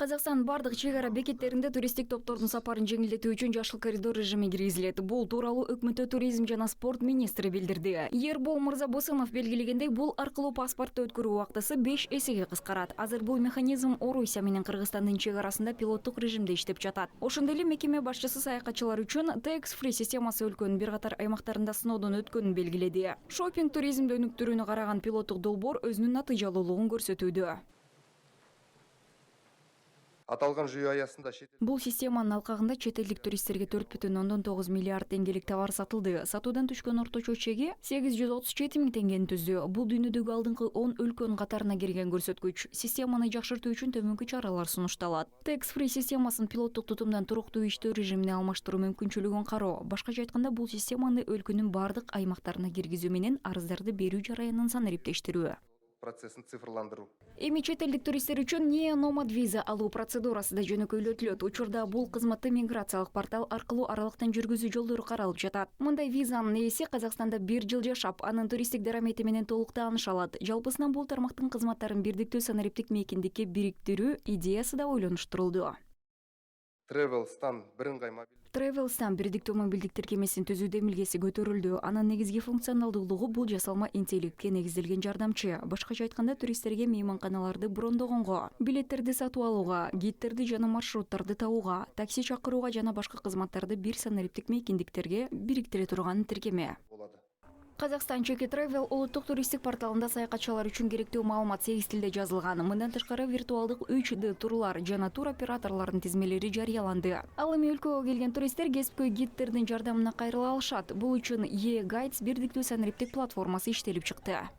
Казакстан бардык чек ара бекеттеринде туристтик топтордун сапарын жеңилдетүү үчүн жашыл коридор режими киргизилет. Бул тууралуу өкмөттө туризм жана спорт министри билдирди. Ербол Мырзабосынов белгилегендей, бул аркылуу паспортто өткөрүү убактысы 5 эсеге кыскарат. Азыр бул механизм Орусия менен Кыргызстандын чек арасында пилоттук режимде иштеп жатат. Ошондой эле мекеме башчысы саякатчылар үчүн tax free системасы өлкөнүн бир катар аймактарында сыноодон өткөнүн белгиледи. Шопинг туризмди өнүктүрүүнү караган пилоттук долбоор өзүнүн натыйжалуулугун көрсөтүүдө. Аталган жүйө аясында Бул системанын алкагында чет элдик туристтерге 4,9 миллиард теңгелик товар сатылды. Сатуудан түшкөн орточо чеги 837 миң теңгени түздү. Бул дүйнөдөгү алдыңкы 10 өлкөнүн катарына кирген көрсөткүч. Системаны жакшыртуу үчүн төмөнкү чаралар сунушталат. Tax free системасын пилоттук тутумдан туруктуу иштөө режимине алмаштыруу мүмкүнчүлүгүн кароо. Башкача айтканда, бул системаны өлкөнүн бардык аймактарына киргизүү менен арыздарды берүү жараянын санын эриптештирүү. процессин цифрландыруу. Эми чет элдик туристтер үчүн неономад виза алуу процедурасы да жөнөкөйлөтүлөт. Учурда бул кызматты миграциялык портал аркылуу аралыктан жүргүзүү жолдору каралып жатат. Мындай визанын ээси Казакстанда 1 жыл жашап, анын туристтик дарамети менен толук тааныша алат. Жалпысынан бул тармактын кызматтарын бирдиктүү санариптик мейкиндикке бириктирүү идеясы да ойлонуштурулду. Travel-Stan бирдиктүү мобилдик тиркемесин түзүү демилгеси көтөрүлдү. Анын негизги функционалдуулугу бул жасалма интеллектке негизделген жардамчы. Башкача айтканда, туристтерге мейманканаларды брондогонго, билеттерди сатып алууга, гидтерди жана маршруттарды табууга, такси чакырууга жана башка кызматтарды бир санариптик мейкиндиктерге бириктире турган тиркеме. Казакстан Чеки Travel улуттук туристтик порталында саякатчылар үчүн керектүү маалымат 8 тилде жазылган. Мындан тышкары виртуалдык 3D турлар жана тур операторлордун тизмелери жарыяланды. Ал эми өлкөгө келген туристтер кесипкөй гидтердин жардамына кайрыла алышат. Бул үчүн E-Guides бирдиктүү санариптик платформасы иштелип чыкты.